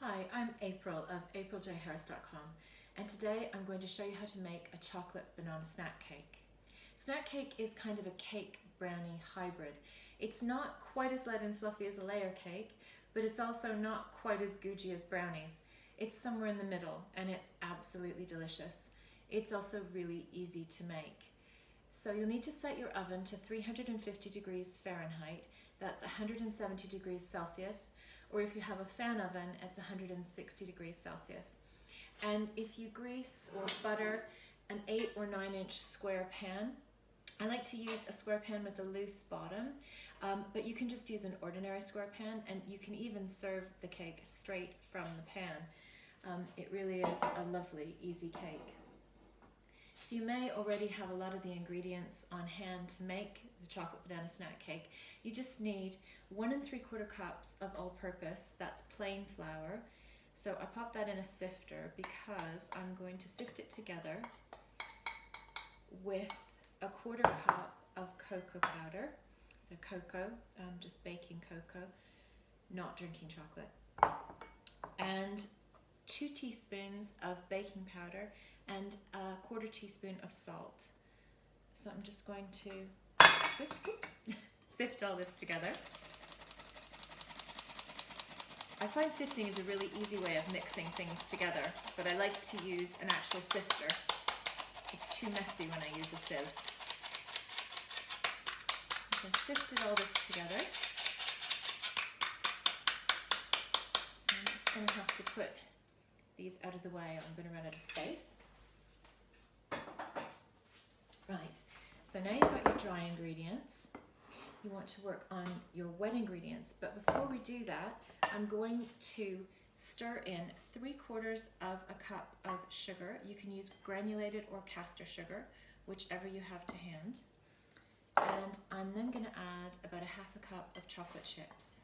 Hi, I'm April of apriljharris.com, and today I'm going to show you how to make a chocolate banana snack cake. Snack cake is kind of a cake brownie hybrid. It's not quite as light and fluffy as a layer cake, but it's also not quite as gougey as brownies. It's somewhere in the middle, and it's absolutely delicious. It's also really easy to make. So you'll need to set your oven to 350 degrees Fahrenheit, that's 170 degrees Celsius, or if you have a fan oven, it's 160 degrees Celsius. And if you grease or butter an 8 or 9 inch square pan, I like to use a square pan with a loose bottom, but you can just use an ordinary square pan, and you can even serve the cake straight from the pan. It really is a lovely, easy cake. So you may already have a lot of the ingredients on hand to make the chocolate banana snack cake. You just need 1 3/4 cups of all-purpose, that's plain flour. So I pop that in a sifter because I'm going to sift it together with 1/4 cup of cocoa powder. So cocoa, just baking cocoa, not drinking chocolate. And 2 teaspoons of baking powder and 1/4 teaspoon of salt. So I'm just going to sift all this together. I find sifting is a really easy way of mixing things together, but I like to use an actual sifter. It's too messy when I use a sieve. So I sifted all this together. I'm just going to have to put these out of the way, I'm going to run out of space. Right, so now you've got your dry ingredients. You want to work on your wet ingredients, but before we do that, I'm going to stir in 3/4 of a cup of sugar. You can use granulated or caster sugar, whichever you have to hand. And I'm then going to add about 1/2 cup of chocolate chips.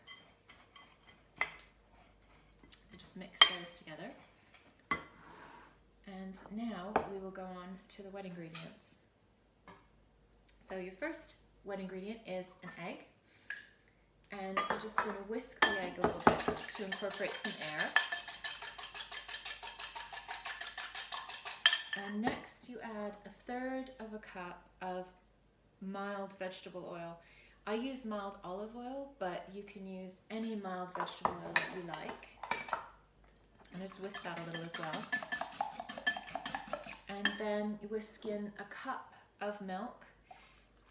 So just mix those together. And now we will go on to the wet ingredients. So your first wet ingredient is an egg. And you're just going to whisk the egg a little bit to incorporate some air. And next you add 1/3 of a cup of mild vegetable oil. I use mild olive oil, but you can use any mild vegetable oil that you like. And just whisk that a little as well. And then you whisk in 1 cup of milk.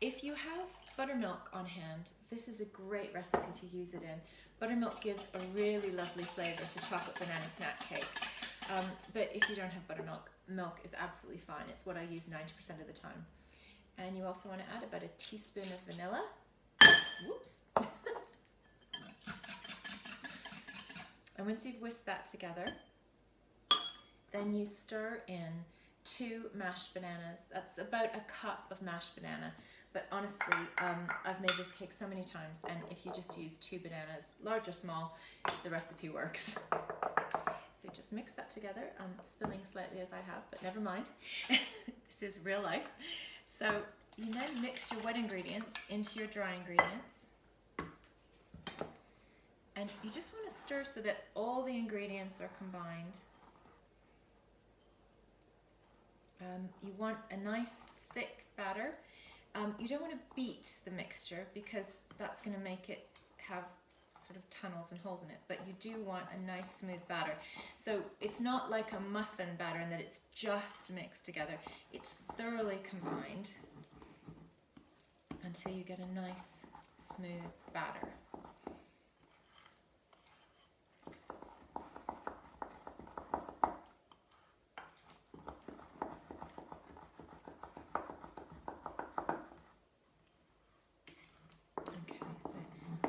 If you have buttermilk on hand, this is a great recipe to use it in. Buttermilk gives a really lovely flavor to chocolate banana snack cake. But if you don't have buttermilk, milk is absolutely fine. It's what I use 90% of the time. And you also want to add about 1 teaspoon of vanilla. Whoops. And once you've whisked that together, then you stir in 2 mashed bananas. That's about 1 cup of mashed banana. But honestly, I've made this cake so many times, and if you just use 2 bananas, large or small, the recipe works. So just mix that together. I'm spilling slightly as I have, but never mind. This is real life. So you then mix your wet ingredients into your dry ingredients. And you just want to stir so that all the ingredients are combined. You want a nice thick batter. You don't want to beat the mixture because that's going to make it have sort of tunnels and holes in it, but you do want a nice smooth batter. So it's not like a muffin batter in that it's just mixed together. It's thoroughly combined until you get a nice smooth batter.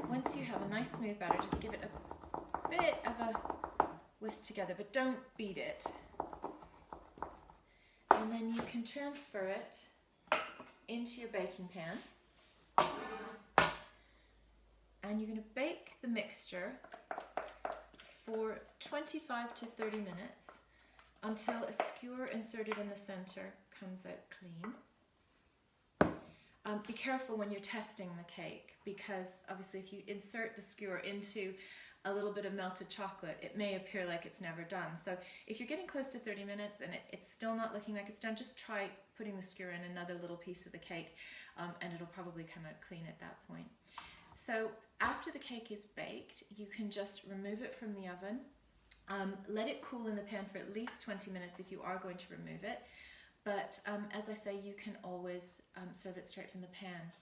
Once you have a nice smooth batter, just give it a bit of a whisk together, but don't beat it. And then you can transfer it into your baking pan. And you're going to bake the mixture for 25 to 30 minutes until a skewer inserted in the center comes out clean. Be careful when you're testing the cake, because obviously if you insert the skewer into a little bit of melted chocolate, it may appear like it's never done. So if you're getting close to 30 minutes and it's still not looking like it's done, just try putting the skewer in another little piece of the cake, and it'll probably come out clean at that point. So after the cake is baked, you can just remove it from the oven. Let it cool in the pan for at least 20 minutes if you are going to remove it. But as I say, you can always serve it straight from the pan.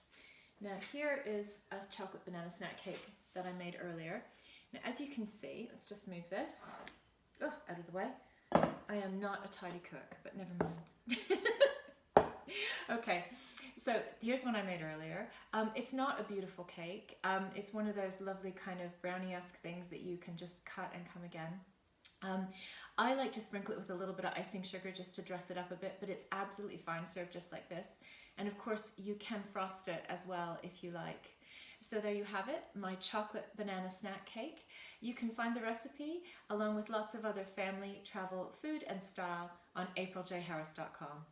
Now here is a chocolate banana snack cake that I made earlier. Now as you can see, let's just move this out of the way. I am not a tidy cook, but never mind. Okay, so here's one I made earlier. It's not a beautiful cake. It's one of those lovely kind of brownie-esque things that you can just cut and come again. I like to sprinkle it with a little bit of icing sugar just to dress it up a bit, but it's absolutely fine served just like this. And of course you can frost it as well if you like. So there you have it, my chocolate banana snack cake. You can find the recipe along with lots of other family, travel, food and style on AprilJHarris.com.